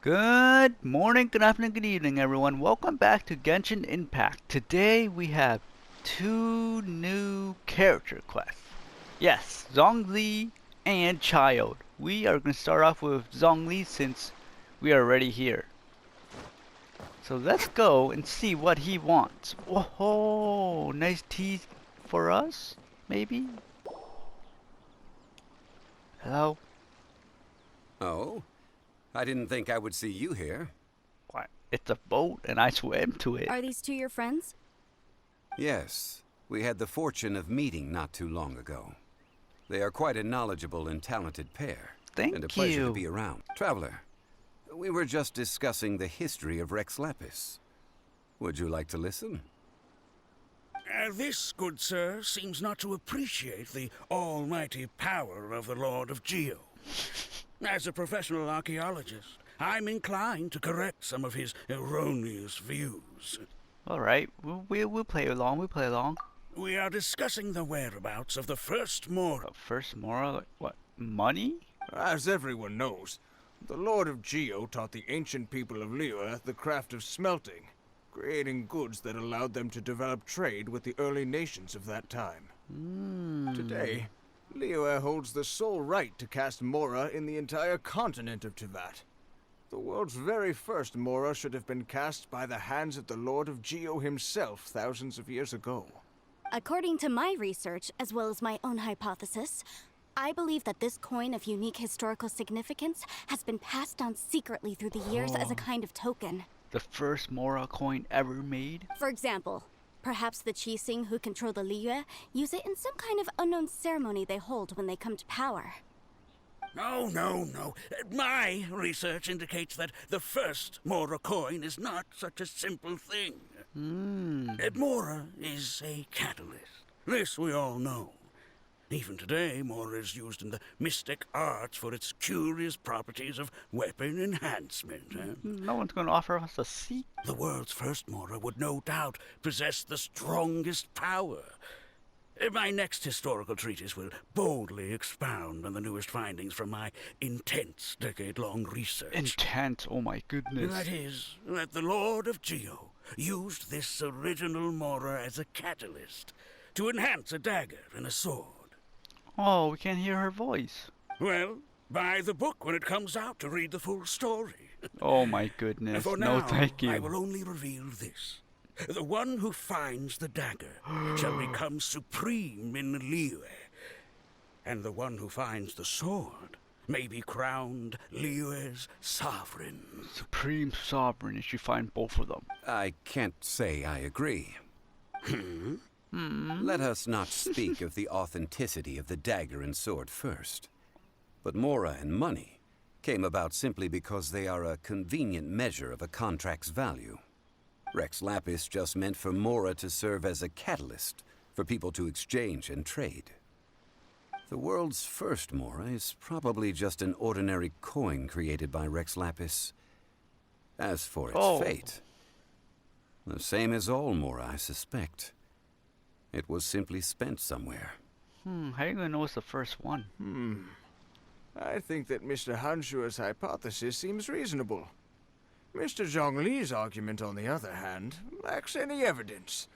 Good morning, good afternoon, good evening, everyone. Welcome back to Genshin Impact. Today we have two new character quests. Yes, Zhongli and Child. We are going to start off with Zhongli since we are already here. So let's go and see what he wants. Whoa, nice tease for us, maybe? Hello? Oh? I didn't think I would see you here. What? It's a boat and I swam to it. Are these two your friends? Yes, we had the fortune of meeting not too long ago. They are quite a knowledgeable and talented pair. Thank and a pleasure you. to be around. Traveler, we were just discussing the history of Rex Lapis. Would you like to listen? This, good sir, seems not to appreciate the almighty power of the Lord of Geo. As a professional archaeologist, I'm inclined to correct some of his erroneous views. Alright, we'll play along, we'll play along. We are discussing the whereabouts of the first Mora. First Mora, like, what, money? As everyone knows, the Lord of Geo taught the ancient people of Liyue the craft of smelting, creating goods that allowed them to develop trade with the early nations of that time. Today, Liyue holds the sole right to cast Mora in the entire continent of Teyvat. The world's very first Mora should have been cast by the hands of the Lord of Geo himself thousands of years ago. According to my research, as well as my own hypothesis, I believe that this coin of unique historical significance has been passed down secretly through the years as a kind of token. The first Mora coin ever made? For example, perhaps the Qixing who control the Liyue use it in some kind of unknown ceremony they hold when they come to power. No. My research indicates that the first Mora coin is not such a simple thing. Mora is a catalyst. This we all know. Even today, Mora is used in the mystic arts for its curious properties of weapon enhancement. No one's going to offer us a seat. The world's first Mora would no doubt possess the strongest power. My next historical treatise will boldly expound on the newest findings from my intense decade-long research. Intense, oh my goodness. That is, that the Lord of Geo used this original Mora as a catalyst to enhance a dagger and a sword. Oh, we can't hear her voice. Well, buy the book when it comes out to read the full story. Oh my goodness, For no now, thank you. I will only reveal this. The one who finds the dagger shall become supreme in Liyue, and the one who finds the sword may be crowned Liyue's sovereign. Supreme Sovereign if you find both of them. I can't say I agree. Let us not speak of the authenticity of the dagger and sword first. But Mora and money came about simply because they are a convenient measure of a contract's value. Rex Lapis just meant for Mora to serve as a catalyst for people to exchange and trade. The world's first Mora is probably just an ordinary coin created by Rex Lapis. As for its fate, the same as all Mora, I suspect. It was simply spent somewhere. How are you going to know it's the first one? I think that Mr. Hanshua's hypothesis seems reasonable. Mr. Zhongli's argument, on the other hand, lacks any evidence.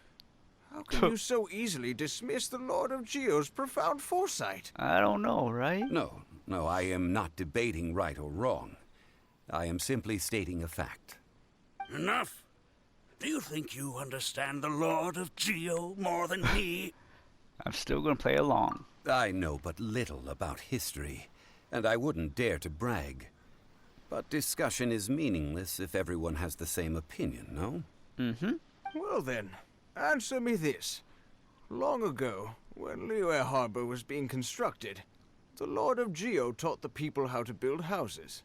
How can you so easily dismiss the Lord of Geo's profound foresight? I don't know, right? No, I am not debating right or wrong. I am simply stating a fact. Enough. Do you think you understand the Lord of Geo more than me? I'm still going to play along. I know but little about history, and I wouldn't dare to brag. But discussion is meaningless if everyone has the same opinion, no? Well then, answer me this. Long ago, when Liyue Harbor was being constructed, the Lord of Geo taught the people how to build houses.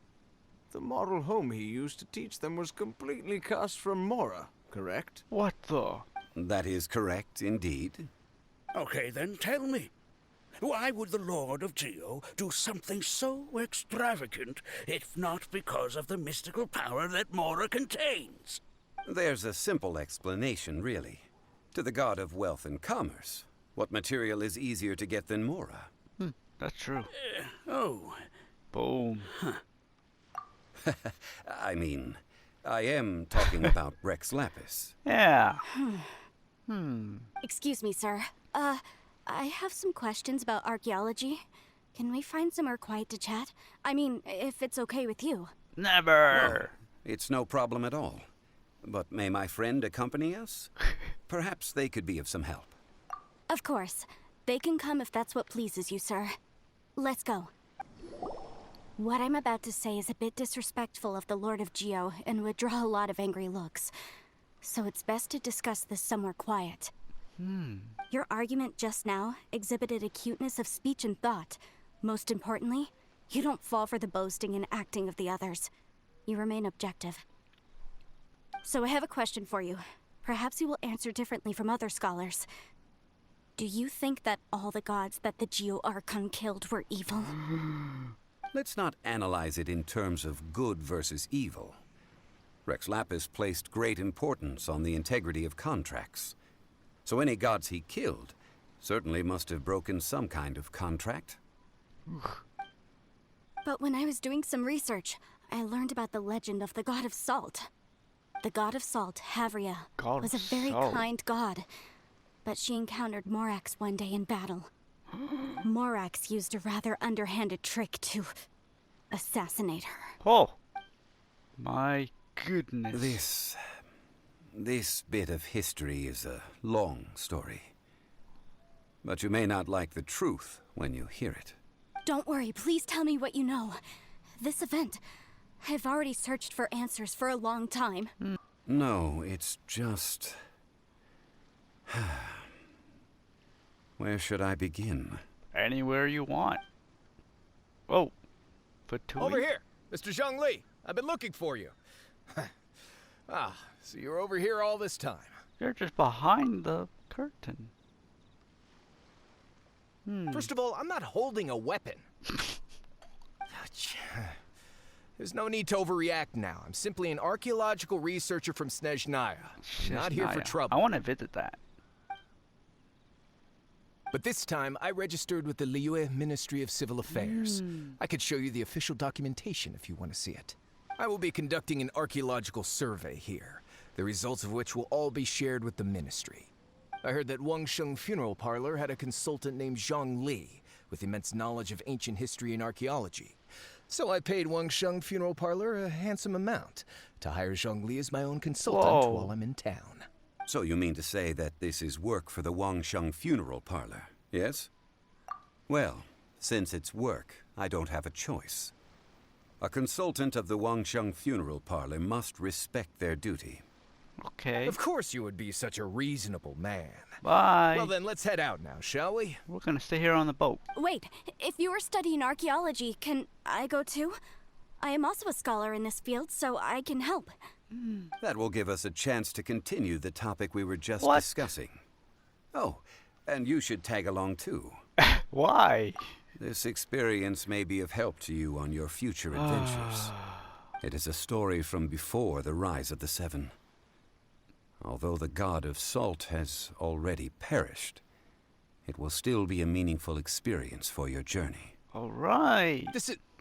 The model home he used to teach them was completely cast from Mora, correct? What the? That is correct, indeed. Okay, then tell me. Why would the Lord of Geo do something so extravagant, if not because of the mystical power that Mora contains? There's a simple explanation, really. To the god of wealth and commerce, what material is easier to get than Mora? That's true. Oh. Boom. I mean, I am talking about Rex Lapis. Yeah. Excuse me, sir. I have some questions about archaeology. Can we find somewhere quiet to chat? I mean, if it's okay with you. Never. It's no problem at all. But may my friend accompany us? Perhaps they could be of some help. Of course. They can come if that's what pleases you, sir. Let's go. What I'm about to say is a bit disrespectful of the Lord of Geo and would draw a lot of angry looks. So it's best to discuss this somewhere quiet. Your argument just now exhibited a cuteness of speech and thought. Most importantly, you don't fall for the boasting and acting of the others. You remain objective. So I have a question for you. Perhaps you will answer differently from other scholars. Do you think that all the gods that the Geo Archon killed were evil? Let's not analyze it in terms of good versus evil. Rex Lapis placed great importance on the integrity of contracts. So any gods he killed certainly must have broken some kind of contract. But when I was doing some research, I learned about the legend of the god of salt. The god of salt, Havria, God was a of very salt. kind god. But she encountered Morax one day in battle. Morax used a rather underhanded trick to assassinate her. Oh. My goodness. This bit of history is a long story. But you may not like the truth when you hear it. Don't worry, please tell me what you know. This event, I've already searched for answers for a long time. No, it's just... Where should I begin? Anywhere you want. Oh. Fatui. Over here, Mr. Zhongli. I've been looking for you. So you're over here all this time. You're just behind the curtain. First of all, I'm not holding a weapon. There's no need to overreact now. I'm simply an archaeological researcher from Snezhnaya. Not here for Snezhnaya. trouble. I want to visit that. But this time, I registered with the Liyue Ministry of Civil Affairs. I could show you the official documentation if you want to see it. I will be conducting an archaeological survey here, the results of which will all be shared with the ministry. I heard that Wangsheng Funeral Parlor had a consultant named Zhang Li, with immense knowledge of ancient history and archaeology. So I paid Wangsheng Funeral Parlor a handsome amount to hire Zhang Li as my own consultant Whoa. while I'm in town. So you mean to say that this is work for the Wangsheng Funeral Parlor, yes? Well, since it's work, I don't have a choice. A consultant of the Wangsheng Funeral Parlor must respect their duty. Okay. Of course you would be such a reasonable man. Bye. Well then, let's head out now, shall we? We're gonna stay here on the boat. Wait, if you are studying archaeology, can I go too? I am also a scholar in this field, so I can help. That will give us a chance to continue the topic we were just What? discussing. Oh, and you should tag along too. Why? This experience may be of help to you on your future adventures. It is a story from before the rise of the Seven. Although the god of salt has already perished, it will still be a meaningful experience for your journey. All right.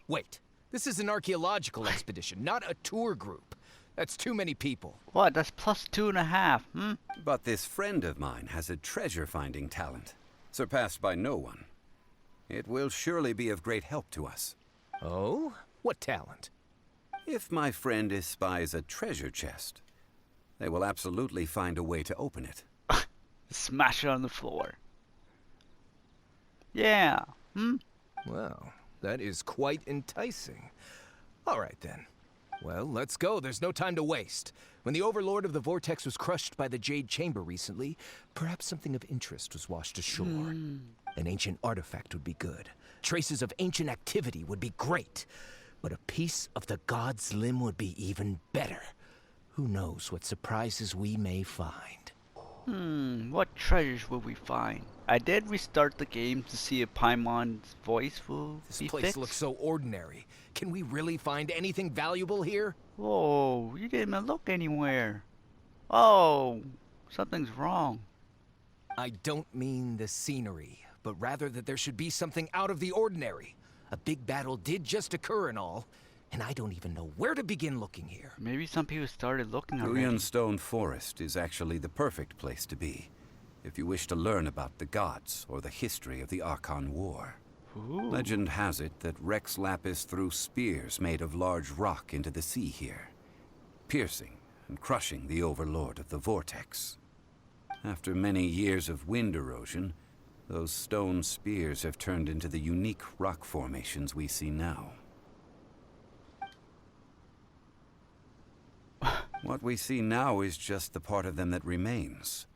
Wait. This is an archaeological expedition, not a tour group. That's too many people. What? That's plus 2.5. But this friend of mine has a treasure-finding talent, surpassed by no one. It will surely be of great help to us. Oh? What talent? If my friend espies a treasure chest, they will absolutely find a way to open it. Smash it on the floor. Yeah. Well, that is quite enticing. All right, then. Well, let's go. There's no time to waste. When the Overlord of the Vortex was crushed by the Jade Chamber recently, perhaps something of interest was washed ashore. An ancient artifact would be good. Traces of ancient activity would be great. But a piece of the god's limb would be even better. Who knows what surprises we may find. What treasures will we find? I did restart the game to see if Paimon's voice will This be place fixed. looks so ordinary. Can we really find anything valuable here? Whoa, you didn't even look anywhere. Oh, something's wrong. I don't mean the scenery, but rather that there should be something out of the ordinary. A big battle did just occur and all. and I don't even know where to begin looking here. Maybe some people started looking already. Guyan Stone Forest is actually the perfect place to be if you wish to learn about the gods or the history of the Archon War. Ooh. Legend has it that Rex Lapis threw spears made of large rock into the sea here, piercing and crushing the Overlord of the Vortex. After many years of wind erosion, those stone spears have turned into the unique rock formations we see now. What we see now is just the part of them that remains.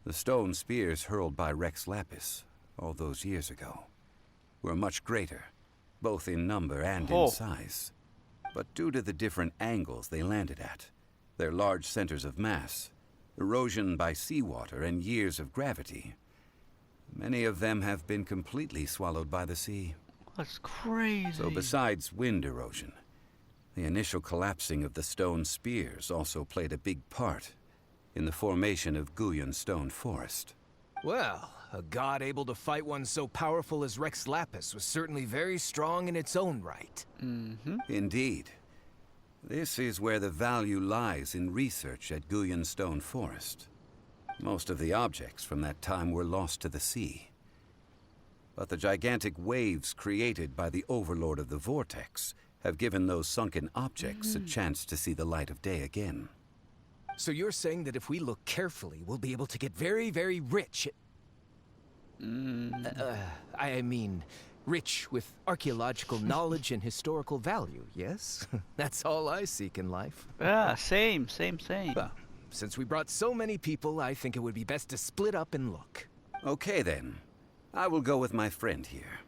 The stone spears hurled by Rex Lapis all those years ago were much greater, both in number and in size. But due to the different angles they landed at, their large centers of mass, erosion by seawater, and years of gravity, many of them have been completely swallowed by the sea. That's crazy. So besides wind erosion, the initial collapsing of the stone spears also played a big part in the formation of Guyan Stone Forest. Well, a god able to fight one so powerful as Rex Lapis was certainly very strong in its own right. Indeed. This is where the value lies in research at Guyan Stone Forest. Most of the objects from that time were lost to the sea. But the gigantic waves created by the Overlord of the Vortex have given those sunken objects a chance to see the light of day again. So you're saying that if we look carefully, we'll be able to get very, very rich. I mean, rich with archaeological knowledge and historical value, yes? That's all I seek in life. Yeah, same. Well, since we brought so many people, I think it would be best to split up and look. Okay then, I will go with my friend here.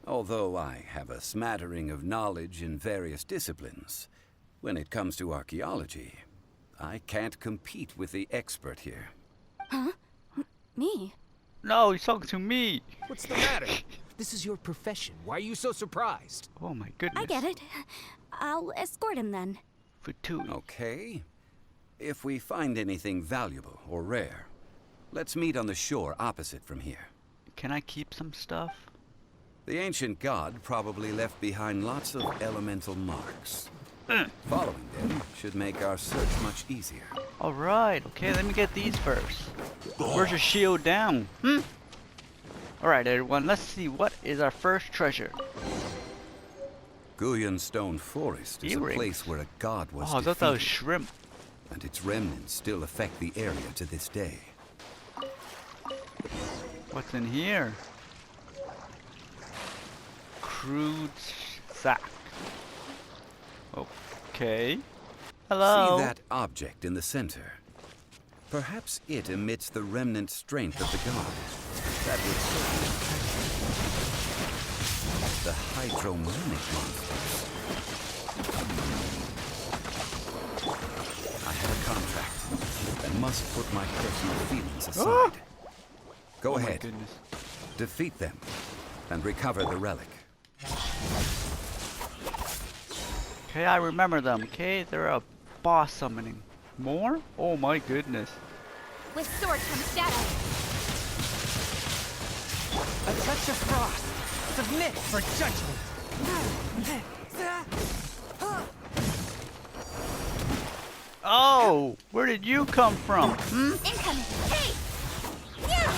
Although I have a smattering of knowledge in various disciplines, when it comes to archaeology, I can't compete with the expert here. Huh? Me? No, he's talking to me. What's the matter? This is your profession. Why are you so surprised? Oh my goodness. I get it. I'll escort him then. Fatui. Okay. If we find anything valuable or rare, let's meet on the shore opposite from here. Can I keep some stuff? The ancient god probably left behind lots of elemental marks. Following them should make our search much easier. Alright, okay, let me get these first. Where's your shield down? Alright everyone, let's see what is our first treasure. Guyan Stone Forest is Earrings. a place where a god was Oh, I thought that was defeated, shrimp. and its remnants still affect the area to this day. What's in here? Crude sack. Okay. Hello. See that object in the center? Perhaps it emits the remnant strength of the god. That would certainly attract the hydromanic monsters. I have a contract and must put my personal feelings aside. Go Oh my ahead, goodness. defeat them, and recover the relic. Okay, I remember them. Okay, they're a boss summoning. More? Oh my goodness. With sword comes shadow. A touch of frost. Submit for judgment. Oh, where did you come from? Incoming. Hey! Yeah!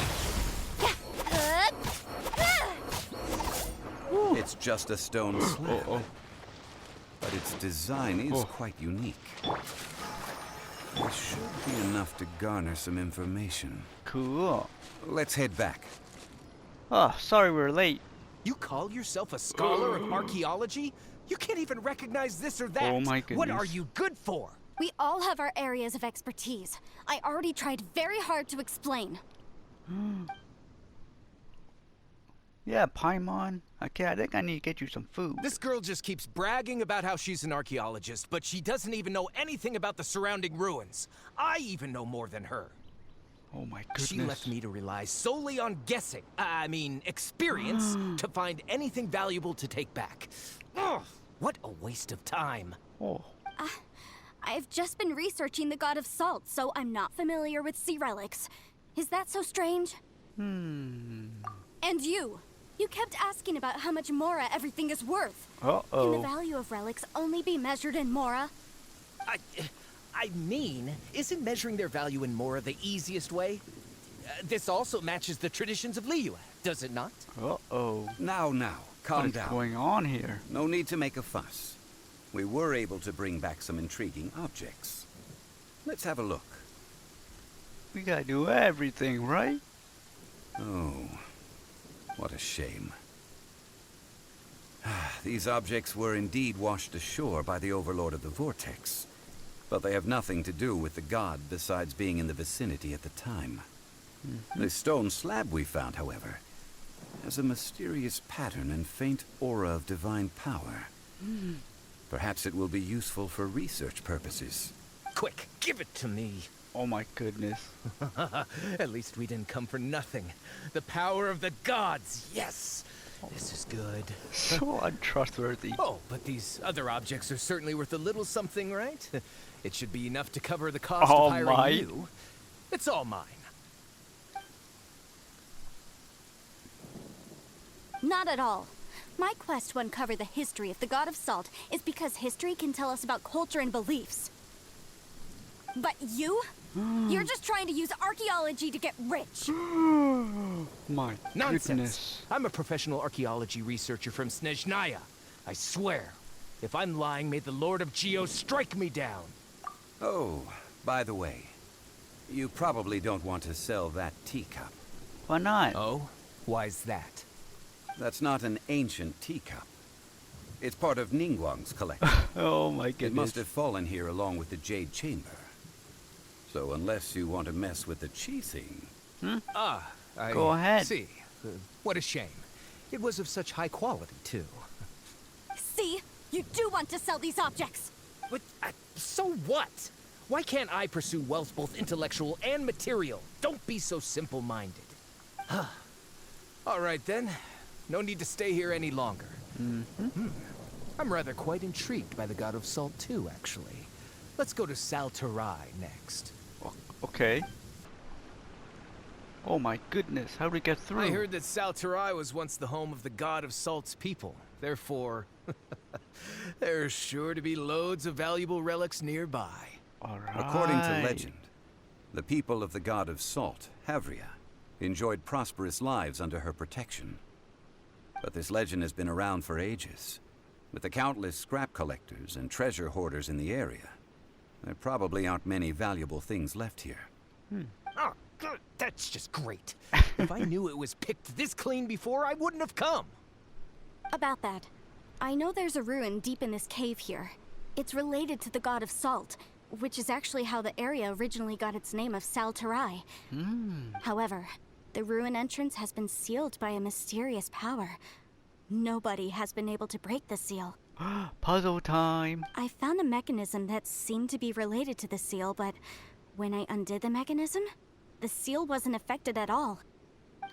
It's just a stone slab, but its design is quite unique. It should be enough to garner some information. Cool. Let's head back. Oh, sorry we're late. You call yourself a scholar of archaeology? You can't even recognize this or that. Oh my What are goodness. you good for? We all have our areas of expertise. I already tried very hard to explain. Yeah, Paimon. Okay, I think I need to get you some food. This girl just keeps bragging about how she's an archaeologist, but she doesn't even know anything about the surrounding ruins. I even know more than her. Oh my goodness. She left me to rely solely on guessing, experience, to find anything valuable to take back. Ugh, what a waste of time. Oh. I've just been researching the god of salt, so I'm not familiar with sea relics. Is that so strange? And you? You kept asking about how much Mora everything is worth. Can the Uh-oh. value of relics only be measured in Mora? I mean, isn't measuring their value in Mora the easiest way? This also matches the traditions of Liyue, does it not? Uh-oh. Now, calm What is down. going on here? No need to make a fuss. We were able to bring back some intriguing objects. Let's have a look. We gotta do everything, right? Oh, what a shame. These objects were indeed washed ashore by the Overlord of the Vortex, but they have nothing to do with the god besides being in the vicinity at the time. The stone slab we found, however, has a mysterious pattern and faint aura of divine power. Perhaps it will be useful for research purposes. Quick, give it to me. Oh my goodness. At least we didn't come for nothing. The power of the gods, yes! This is good. So untrustworthy. Oh, but these other objects are certainly worth a little something, right? It should be enough to cover the cost All of hiring mine? you. It's all mine. Not at all. My quest to uncover the history of the God of Salt is because history can tell us about culture and beliefs. But you? You're just trying to use archaeology to get rich. My Nonsense. goodness. I'm a professional archaeology researcher from Snezhnaya. I swear. If I'm lying, may the Lord of Geo strike me down. Oh, by the way, you probably don't want to sell that teacup. Why not? Oh? Why's that? That's not an ancient teacup. It's part of Ningguang's collection. Oh my goodness. It must have fallen here along with the Jade Chamber. So unless you want to mess with the cheating... I Go ahead. see. What a shame. It was of such high quality, too. See? You do want to sell these objects. But, so what? Why can't I pursue wealth both intellectual and material? Don't be so simple-minded. All right, then. No need to stay here any longer. I'm rather quite intrigued by the God of Salt, too, actually. Let's go to Saltarai next. Okay. Oh my goodness, how do we get through? I heard that Saltarai was once the home of the God of Salt's people. Therefore, there's sure to be loads of valuable relics nearby. Alright. According to legend, the people of the God of Salt, Havria, enjoyed prosperous lives under her protection. But this legend has been around for ages. With the countless scrap collectors and treasure hoarders in the area, there probably aren't many valuable things left here. Oh, good. That's just great. If I knew it was picked this clean before, I wouldn't have come. About that, I know there's a ruin deep in this cave here. It's related to the God of Salt, which is actually how the area originally got its name of Saltarai. However, the ruin entrance has been sealed by a mysterious power. Nobody has been able to break the seal. Puzzle time. I found a mechanism that seemed to be related to the seal, but when I undid the mechanism, the seal wasn't affected at all.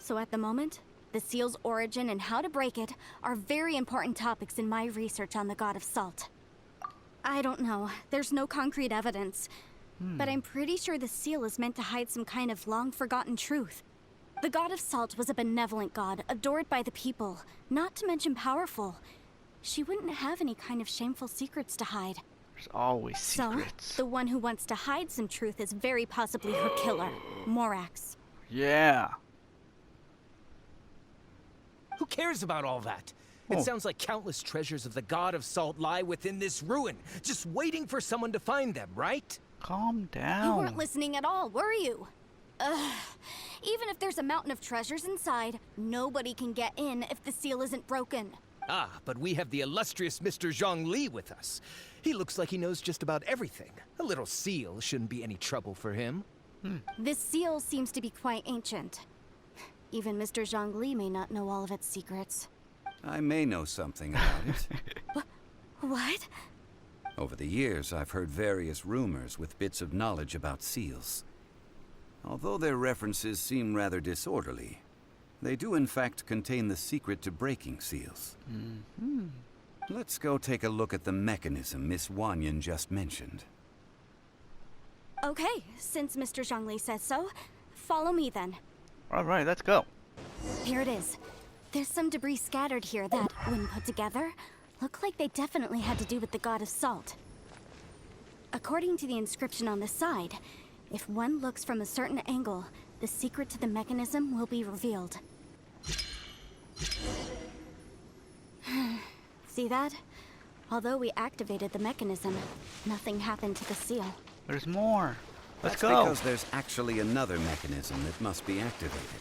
So at the moment, the seal's origin and how to break it are very important topics in my research on the God of Salt. I don't know. There's no concrete evidence. But I'm pretty sure the seal is meant to hide some kind of long-forgotten truth. The God of Salt was a benevolent god, adored by the people, not to mention powerful. She wouldn't have any kind of shameful secrets to hide. There's always secrets. So, the one who wants to hide some truth is very possibly her killer, Morax. Yeah. Who cares about all that? It Oh. sounds like countless treasures of the God of Salt lie within this ruin, just waiting for someone to find them, right? Calm down. You weren't listening at all, were you? Ugh. Even if there's a mountain of treasures inside, nobody can get in if the seal isn't broken. Ah, but we have the illustrious Mr. Zhongli with us. He looks like he knows just about everything. A little seal shouldn't be any trouble for him. This seal seems to be quite ancient. Even Mr. Zhongli may not know all of its secrets. I may know something about it. What? Over the years, I've heard various rumors with bits of knowledge about seals. Although their references seem rather disorderly, they do in fact contain the secret to breaking seals. Let's go take a look at the mechanism Miss Wanyan just mentioned. Okay, since Mr. Zhongli says so, follow me then. Alright, let's go. Here it is. There's some debris scattered here that, when put together, look like they definitely had to do with the god of salt. According to the inscription on the side, if one looks from a certain angle, the secret to the mechanism will be revealed. See that? Although we activated the mechanism, nothing happened to the seal. There's more. Let's That's go. because there's actually another mechanism that must be activated.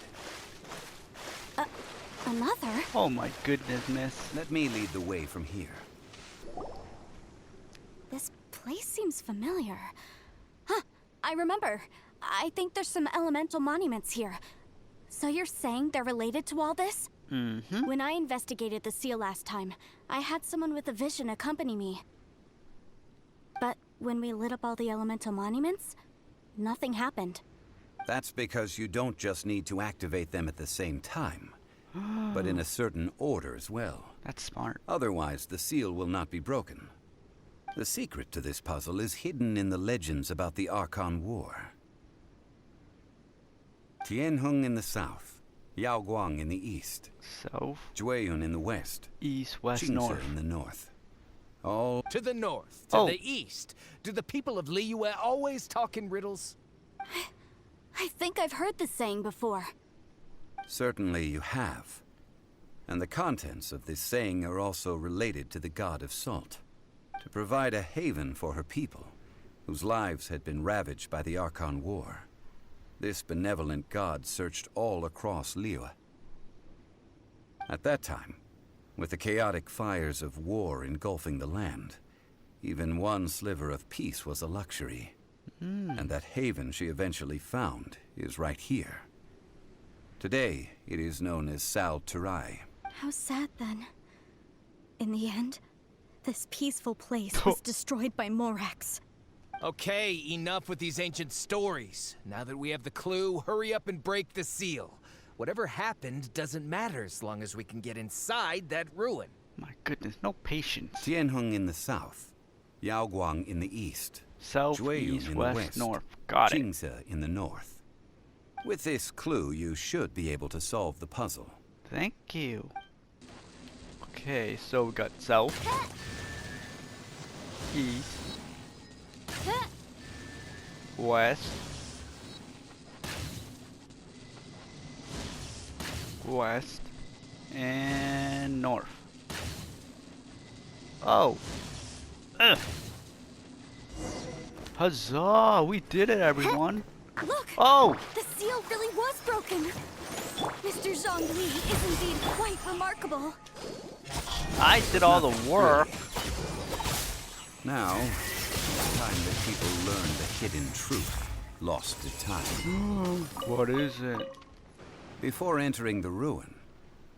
Another? Oh my goodness, miss. Let me lead the way from here. This place seems familiar. Huh, I remember. I think there's some elemental monuments here. So you're saying they're related to all this? Mm-hmm. When I investigated the seal last time, I had someone with a vision accompany me. But when we lit up all the elemental monuments, nothing happened. That's because you don't just need to activate them at the same time, but in a certain order as well. That's smart. Otherwise, the seal will not be broken. The secret to this puzzle is hidden in the legends about the Archon War. Tianheng in the south, Yaoguang in the east, South, Jueyun in the west, east, west, Qingce north. in the north. All To the north, to Oh. the east. Do the people of Liyue always talk in riddles? I think I've heard this saying before. certainly you have. And the contents of this saying are also related to the god of salt. To provide a haven for her people, whose lives had been ravaged by the Archon War, this benevolent god searched all across Liyue. At that time, with the chaotic fires of war engulfing the land, even one sliver of peace was a luxury. And that haven she eventually found is right here. Today, it is known as Sal Turai. How sad then. In the end, this peaceful place was destroyed by Morax. Okay, enough with these ancient stories. Now that we have the clue, hurry up and break the seal. Whatever happened doesn't matter as long as we can get inside that ruin. My goodness, no patience. Tianheng in the south, Yaoguang in the east, South, Jueyun east, in the west, west, north. Got it. Qingce in the north. With this clue, you should be able to solve the puzzle. Thank you. Okay, so we got south, east, west, west, and north. Oh. Ugh. Huzzah! We did it, everyone. Look! Oh! The seal really was broken! Mr. Zhongli is indeed quite remarkable. I did all the work. Now, it's time that people learn the hidden truth, lost to time. What is it? Before entering the ruin,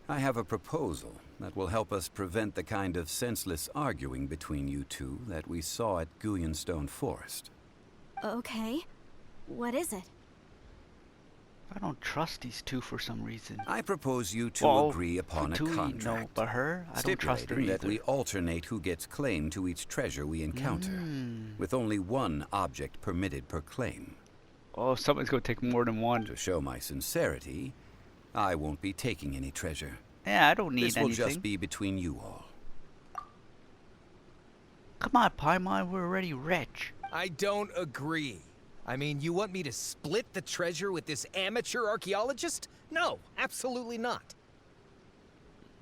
I have a proposal that will help us prevent the kind of senseless arguing between you two that we saw at Guyenstone Forest. Okay. What is it? I don't trust these two for some reason. I propose you two Well, agree upon a Fatui, contract. no, but her, I don't trust her stipulating either. that we alternate who gets claim to each treasure we encounter, with only one object permitted per claim. Oh, somebody's gonna take more than one. To show my sincerity, I won't be taking any treasure. Yeah, I don't need This will anything. just be between you all. Come on, Paimon, we're already rich. I don't agree. I mean, you want me to split the treasure with this amateur archaeologist? No, absolutely not.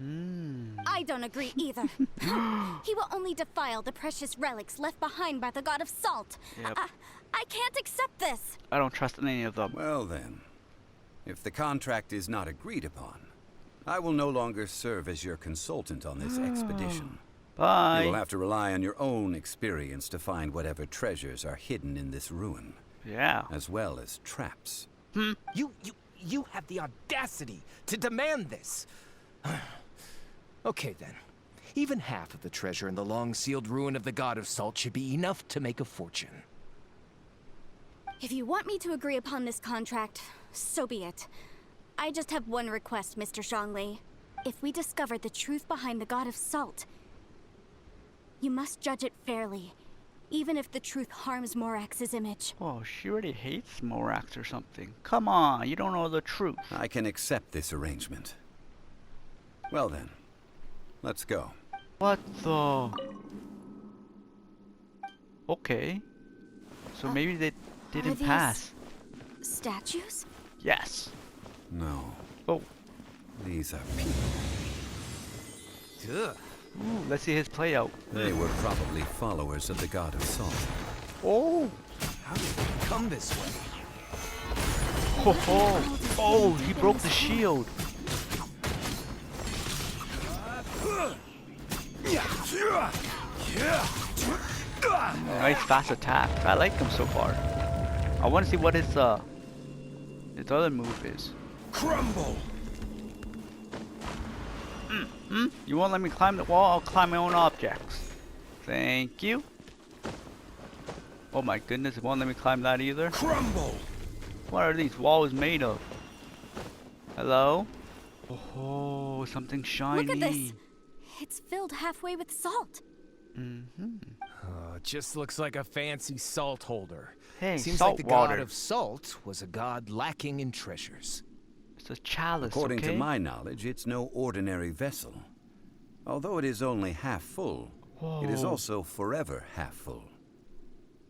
I don't agree either. He will only defile the precious relics left behind by the god of salt. Yep. I can't accept this. I don't trust any of them. Well then, if the contract is not agreed upon, I will no longer serve as your consultant on this expedition. You will Bye. have to rely on your own experience to find whatever treasures are hidden in this ruin, Yeah. as well as traps. You have the audacity to demand this. Okay then. Even half of the treasure in the long-sealed ruin of the God of Salt should be enough to make a fortune. If you want me to agree upon this contract, so be it. I just have one request, Mr. Zhongli. If we discover the truth behind the god of salt, you must judge it fairly, even if the truth harms Morax's image. Oh, she already hates Morax or something. Come on, you don't know the truth. I can accept this arrangement. Well then, let's go. What the? Okay. So maybe they didn't these- pass. Statues? Yes. No, Oh. these are people. Ugh. Ooh, let's see his play out. They were probably followers of the god of salt. Oh. How did they come this way? Ho ho. Oh, he broke the shield. Nice fast attack. I like him so far. I want to see what his other move is. Crumble! You won't let me climb the wall? I'll climb my own objects. Thank you. Oh my goodness, it won't let me climb that either. Crumble! What are these walls made of? Hello? Oh, something shiny. Look at this. It's filled halfway with salt. Oh, it just looks like a fancy salt holder. Hey, Seems salt like the water. god of salt was a god lacking in treasures. It's a chalice, According okay? to my knowledge, it's no ordinary vessel. Although it is only half full, it is Whoa. also forever half full.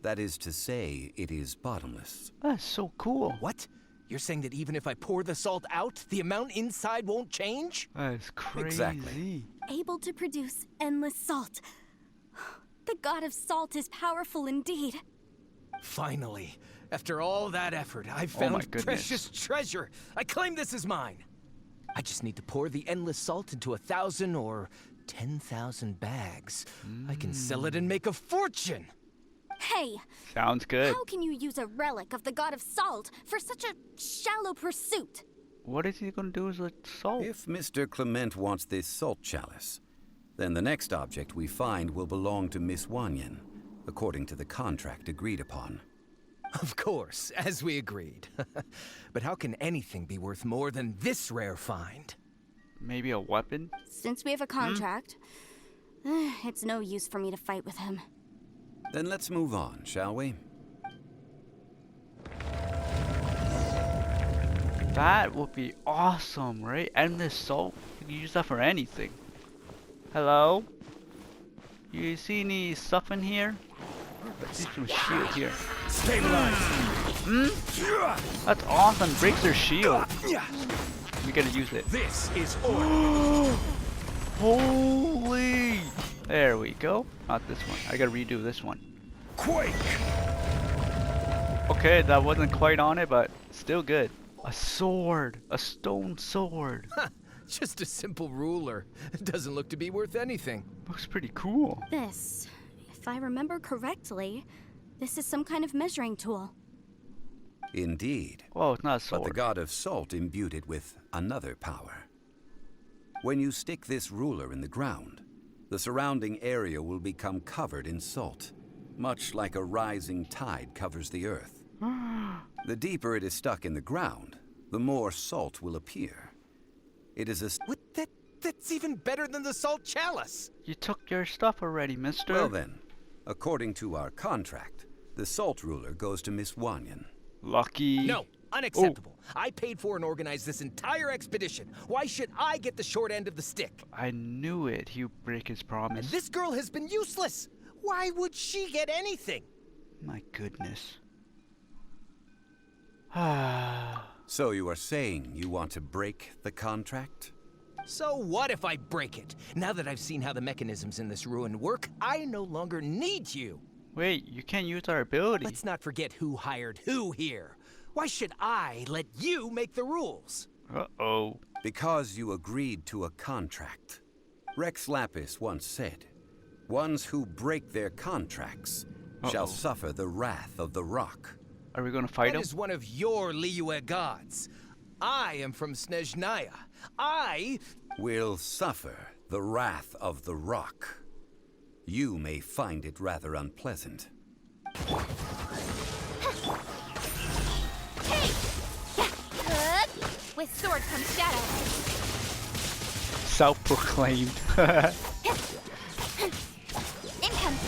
That is to say, it is bottomless. That's so cool. What? You're saying that even if I pour the salt out, the amount inside won't change? That's crazy. Exactly. Able to produce endless salt. The god of salt is powerful indeed. Finally, after all that effort, I've Oh my found goodness. precious treasure. I claim this as mine. I just need to pour the endless salt into 1,000 or 10,000 bags. I can sell it and make a fortune. Hey, Sounds good. how can you use a relic of the god of salt for such a shallow pursuit? What is he gonna do with salt? If Mr. Clement wants this salt chalice, then the next object we find will belong to Miss Wanyan, according to the contract agreed upon. Of course, as we agreed. But how can anything be worth more than this rare find? Maybe a weapon? Since we have a contract, it's no use for me to fight with him. Then let's move on, shall we? That would be awesome, right? Endless salt. You can use that for anything. Hello? You see any stuff in here? Let's see some shield here. Stabilize! That's awesome. Breaks their shield. We gotta use it. This is order! Holy! There we go. Not this one. I gotta redo this one. Quake! Okay, that wasn't quite on it, but still good. A sword. A stone sword. Just a simple ruler. It doesn't look to be worth anything. Looks pretty cool. This, if I remember correctly, this is some kind of measuring tool. Indeed. Oh, it's not a But the sword. god of salt imbued it with another power. When you stick this ruler in the ground, the surrounding area will become covered in salt, much like a rising tide covers the earth. The deeper it is stuck in the ground, the more salt will appear. It is a... What? That's even better than the salt chalice. You took your stuff already, mister. Well then, according to our contract, the salt ruler goes to Miss Wanyan. Lucky. No, unacceptable. I paid for and organized this entire expedition. Why should I get the short end of the stick? I knew it. He'd break his promise. And this girl has been useless. Why would she get anything? My goodness. Ah. So you are saying you want to break the contract? So what if I break it? Now that I've seen how the mechanisms in this ruin work, I no longer need you. Wait, you can't use our ability. Let's not forget who hired who here. Why should I let you make the rules? Uh-oh. Because you agreed to a contract. Rex Lapis once said, ones who break their contracts shall suffer the wrath of the rock. Are we gonna fight That him? is one of your Liyue gods. I am from Snezhnaya. I... Will suffer the wrath of the rock. You may find it rather unpleasant. With sword comes shadow. Self-proclaimed. In comes.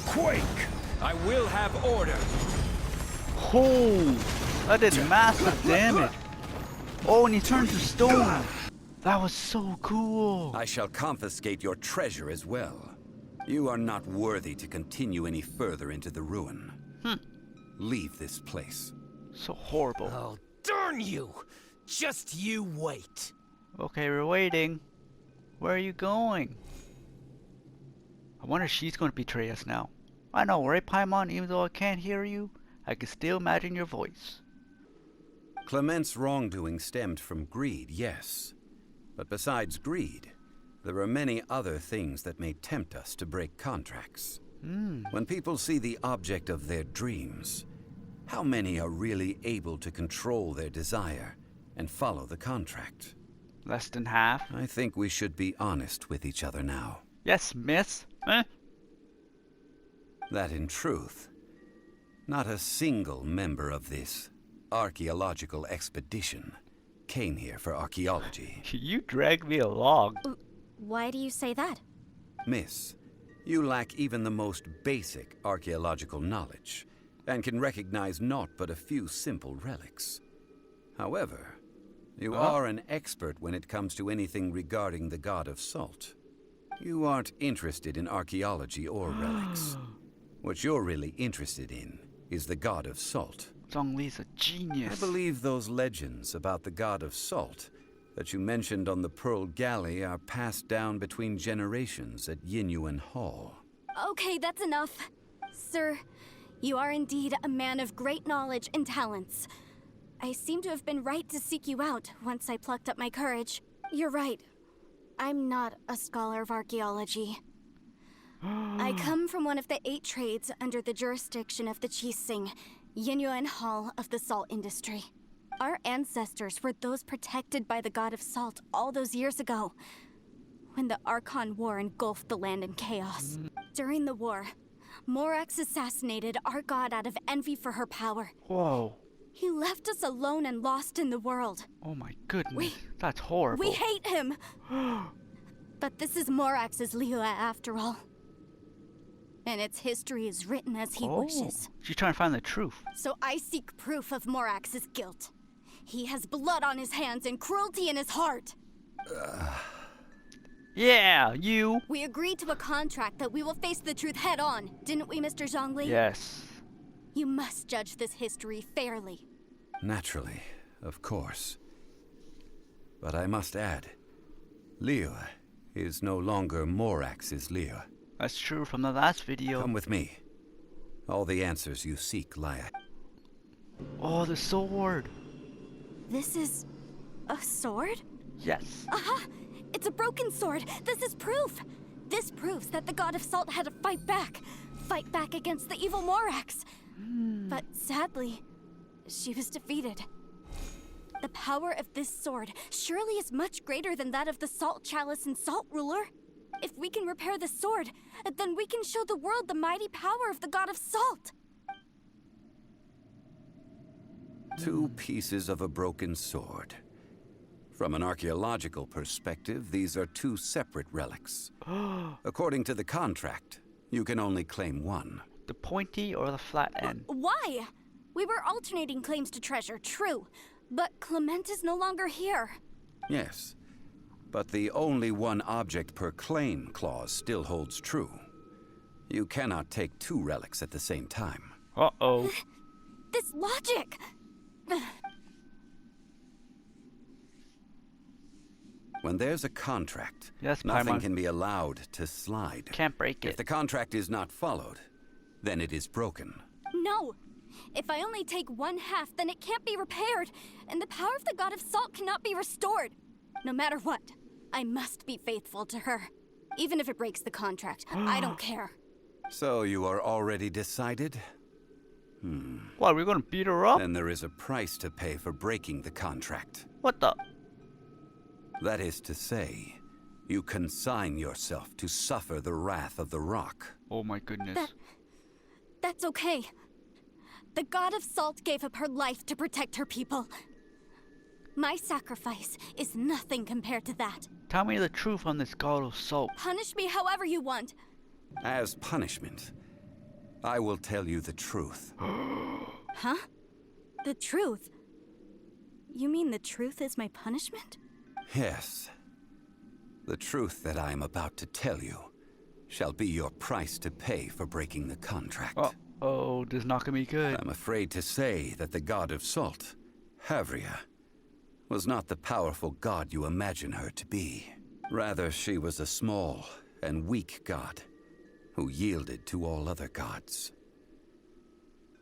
Quake! I will have order! Oh, that did massive damage. Oh, and he turned to stone. That was so cool. I shall confiscate your treasure as well. You are not worthy to continue any further into the ruin. Leave this place. So horrible. Oh, darn you! Just you wait. Okay, we're waiting. Where are you going? I wonder if she's going to betray us now. I know, right, Paimon? Even though I can't hear you, I can still imagine your voice. Clement's wrongdoing stemmed from greed, yes. But besides greed, there are many other things that may tempt us to break contracts. When people see the object of their dreams, how many are really able to control their desire and follow the contract? Less than half. I think we should be honest with each other now. Yes, miss. That in truth, not a single member of this archaeological expedition came here for archaeology. You dragged me along. Why do you say that? Miss, you lack even the most basic archaeological knowledge, and can recognize naught but a few simple relics. However, you are an expert when it comes to anything regarding the god of salt. You aren't interested in archaeology or relics. What you're really interested in is the god of salt. Zhongli's a genius. I believe those legends about the god of salt that you mentioned on the Pearl Galley are passed down between generations at Yinyuan Hall. Okay, that's enough. Sir, you are indeed a man of great knowledge and talents. I seem to have been right to seek you out once I plucked up my courage. You're right. I'm not a scholar of archaeology. I come from one of the 8 trades under the jurisdiction of the Qixing, Yinyuan Hall of the salt industry. Our ancestors were those protected by the god of salt all those years ago, when the Archon War engulfed the land in chaos. During the war, Morax assassinated our god out of envy for her power. Whoa. He left us alone and lost in the world. Oh my goodness. That's horrible. We hate him! But this is Morax's Liyue after all. And its history is written as he wishes. She's trying to find the truth. So I seek proof of Morax's guilt. He has blood on his hands and cruelty in his heart. Yeah, you. We agreed to a contract that we will face the truth head on, didn't we, Mr. Zhongli? Yes. You must judge this history fairly. Naturally, of course. But I must add, Liyue is no longer Morax's Liyue. That's true from the last video. Come with me. All the answers you seek lie ahead. Oh, the sword. This is a sword? Yes. Aha! It's a broken sword. This is proof. This proves that the god of salt had to fight back. Fight back against the evil Morax. But sadly, she was defeated. The power of this sword surely is much greater than that of the Salt Chalice and Salt Ruler. If we can repair the sword, then we can show the world the mighty power of the god of salt. 2 pieces of a broken sword. From an archaeological perspective, these are 2 separate relics. According to the contract, you can only claim one. The pointy or the flat end? Why? We were alternating claims to treasure, true. But Clement is no longer here. Yes, but the only one object per claim clause still holds true. You cannot take 2 relics at the same time. Uh-oh. This logic! When there's a contract, Yes, nothing Paimon. can be allowed to slide. Can't break If it. the contract is not followed, then it is broken. No! If I only take 1/2, then it can't be repaired, and the power of the god of salt cannot be restored. No matter what, I must be faithful to her. Even if it breaks the contract, I don't care. So you are already decided? What, we're gonna beat her up? Then there is a price to pay for breaking the contract. What the? That is to say, you consign yourself to suffer the wrath of the rock. Oh my goodness. That's okay. The god of salt gave up her life to protect her people. My sacrifice is nothing compared to that. Tell me the truth on this god of salt. Punish me however you want. As punishment, I will tell you the truth. Huh? The truth? You mean the truth is my punishment? Yes. The truth that I am about to tell you shall be your price to pay for breaking the contract. Oh, this is not gonna be good. I'm afraid to say that the god of salt, Havria, was not the powerful god you imagine her to be. Rather, she was a small and weak god who yielded to all other gods.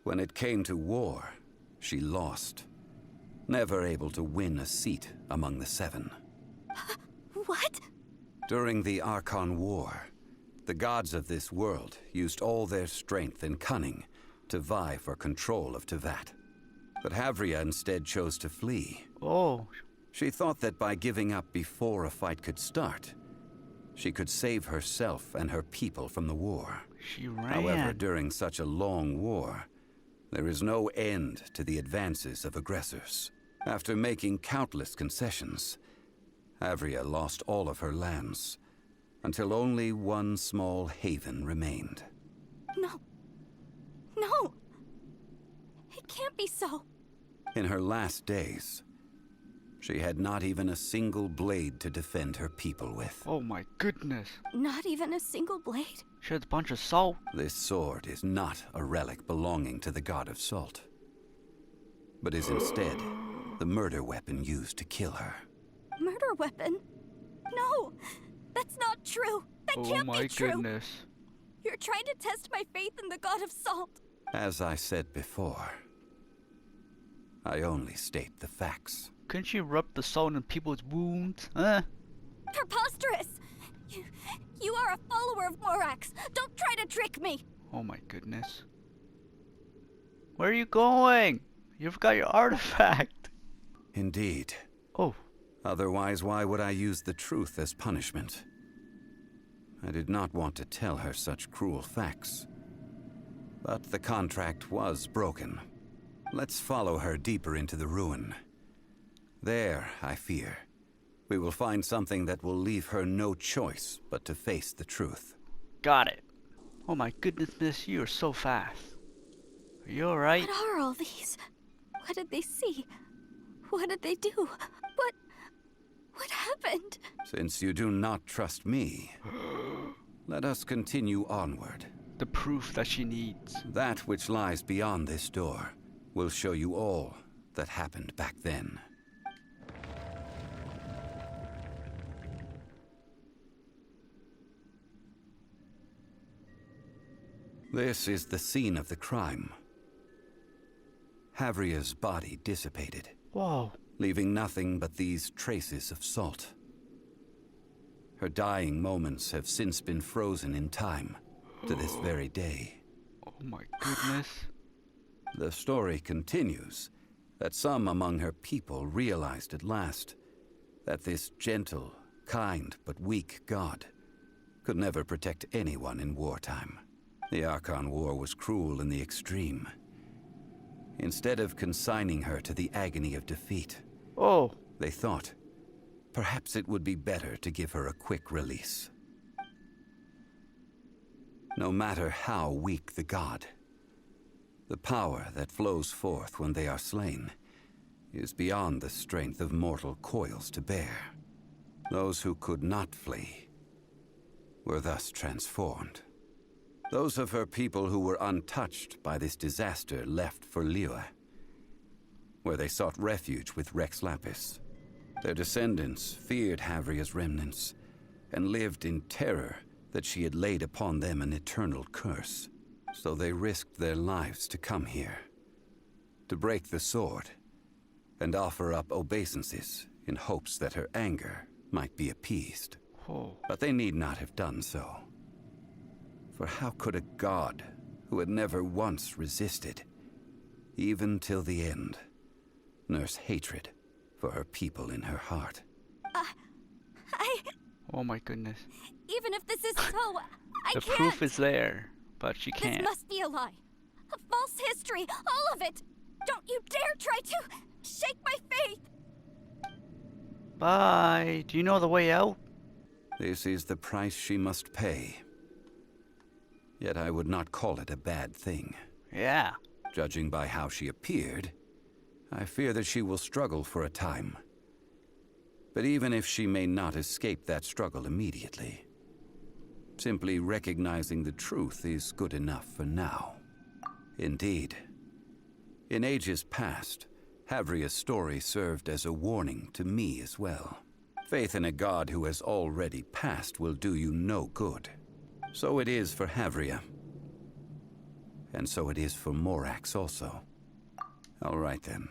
When it came to war, she lost, never able to win a seat among the seven. What? During the Archon War, the gods of this world used all their strength and cunning to vie for control of Tevat. But Havria instead chose to flee. Oh. She thought that by giving up before a fight could start, she could save herself and her people from the war. She ran. However, during such a long war, there is no end to the advances of aggressors. After making countless concessions, Havria lost all of her lands, until only one small haven remained. No. No! It can't be so. In her last days, she had not even a single blade to defend her people with. Oh my goodness. Not even a single blade? She had a bunch of salt. This sword is not a relic belonging to the god of salt, but is instead the murder weapon used to kill her. Murder weapon? No! That's not true! That Oh can't my be true! goodness. You're trying to test my faith in the god of salt! As I said before, I only state the facts. Couldn't she rub the salt in people's wounds? Preposterous! You are a follower of Morax! Don't try to trick me! Oh my goodness. Where are you going? You forgot your artifact. Indeed. Oh. Otherwise, why would I use the truth as punishment? I did not want to tell her such cruel facts. But the contract was broken. Let's follow her deeper into the ruin. There, I fear, we will find something that will leave her no choice but to face the truth. Got it. Oh my goodness, miss, you are so fast. Are you alright? What are all these? What did they see? What did they do? What happened? Since you do not trust me, let us continue onward. The proof that she needs. That which lies beyond this door will show you all that happened back then. This is the scene of the crime. Havria's body dissipated, Whoa. leaving nothing but these traces of salt. Her dying moments have since been frozen in time to this very day. Oh my goodness. The story continues that some among her people realized at last that this gentle, kind, but weak god could never protect anyone in wartime. The Archon War was cruel in the extreme. Instead of consigning her to the agony of defeat, Oh. they thought perhaps it would be better to give her a quick release. No matter how weak the god, the power that flows forth when they are slain is beyond the strength of mortal coils to bear. Those who could not flee were thus transformed. Those of her people who were untouched by this disaster left for Liyue, where they sought refuge with Rex Lapis. Their descendants feared Havria's remnants and lived in terror that she had laid upon them an eternal curse. So they risked their lives to come here, to break the sword, and offer up obeisances in hopes that her anger might be appeased. Oh. But they need not have done so. For how could a god who had never once resisted, even till the end, nurse hatred for her people in her heart? Oh my goodness. Even if this is so, I The can't! proof is there, but she This can't. must be a lie. A false history, all of it! Don't you dare try to shake my faith! Bye. Do you know the way out? This is the price she must pay. Yet I would not call it a bad thing. Yeah. Judging by how she appeared, I fear that she will struggle for a time. But even if she may not escape that struggle immediately, simply recognizing the truth is good enough for now. Indeed. In ages past, Havria's story served as a warning to me as well. Faith in a god who has already passed will do you no good. So it is for Havria. And so it is for Morax also. All right then.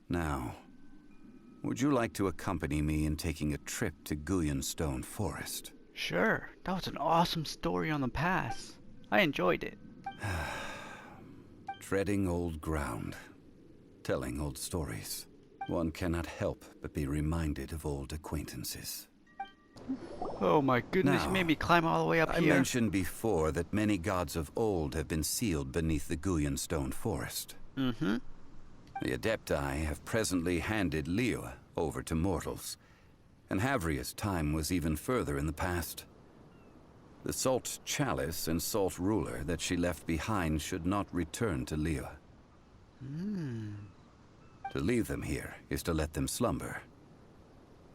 Now, would you like to accompany me in taking a trip to Gullion Forest? Sure, that was an awesome story on the pass. I enjoyed it. Treading old ground, telling old stories. One cannot help but be reminded of old acquaintances. Oh my goodness, Now, you made me climb all the way up I here. mentioned before that many gods of old have been sealed beneath the Gullion Forest. Mm-hmm. The Adepti have presently handed Liyue over to mortals, and Havria's time was even further in the past. The Salt Chalice and Salt Ruler that she left behind should not return to Liyue. To leave them here is to let them slumber.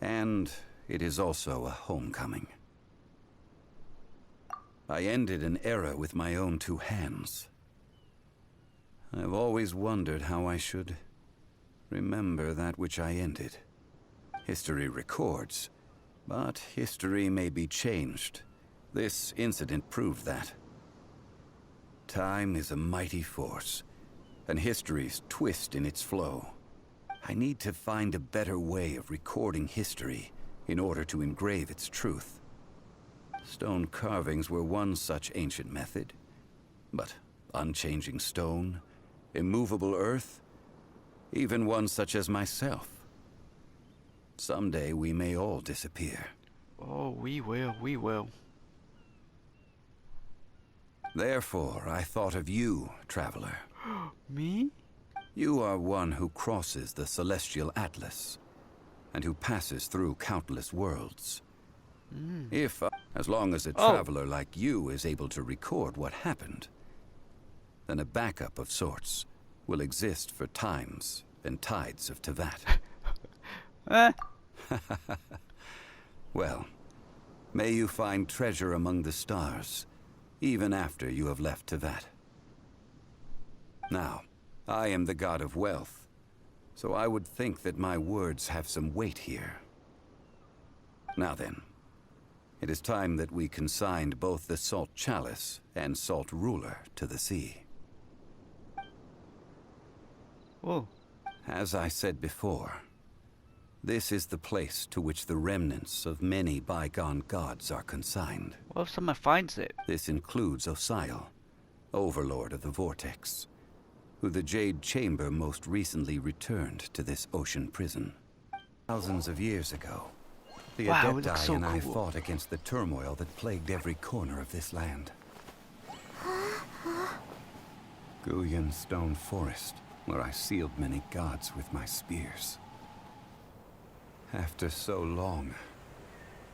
And it is also a homecoming. I ended an era with my own two hands. I've always wondered how I should remember that which I ended. History records, but history may be changed. This incident proved that. Time is a mighty force, and history's twist in its flow. I need to find a better way of recording history in order to engrave its truth. Stone carvings were one such ancient method, but unchanging stone, immovable earth, even one such as myself. Someday we may all disappear. Oh, we will. Therefore, I thought of you, traveler. Me? You are one who crosses the celestial atlas, and who passes through countless worlds. If, as long as a traveler like you is able to record what happened, then a backup of sorts will exist for times and tides of Tevat. Well, may you find treasure among the stars, even after you have left Tevat. Now, I am the god of wealth, so I would think that my words have some weight here. Now then, it is time that we consigned both the Salt Chalice and Salt Ruler to the sea. Oh. As I said before, this is the place to which the remnants of many bygone gods are consigned. What if someone finds it? This includes Osial, Overlord of the Vortex, who the Jade Chamber most recently returned to this ocean prison. Thousands of years ago, the Wow, it looks Adepti so and I cool. fought against the turmoil that plagued every corner of this land. Gullion Forest, where I sealed many gods with my spears. After so long,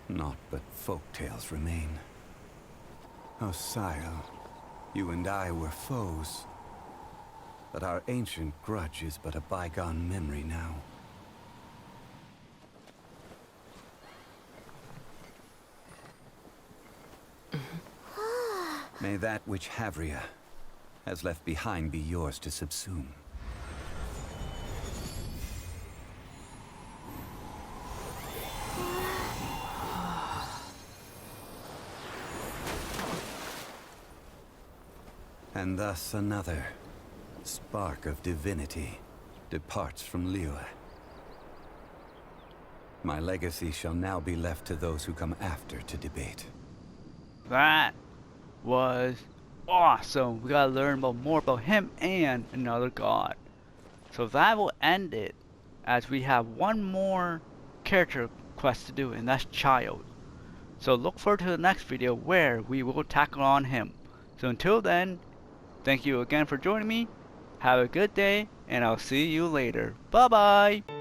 naught but folktales remain. Osial, you and I were foes, but our ancient grudge is but a bygone memory now. May that which Havria has left behind be yours to subsume. And thus another spark of divinity departs from Liyue. My legacy shall now be left to those who come after to debate. That was awesome. We gotta learn more about him and another god. So that will end it, as we have one more character quest to do, and that's Child. So look forward to the next video where we will tackle on him. So until then, thank you again for joining me. Have a good day, and I'll see you later. Bye bye.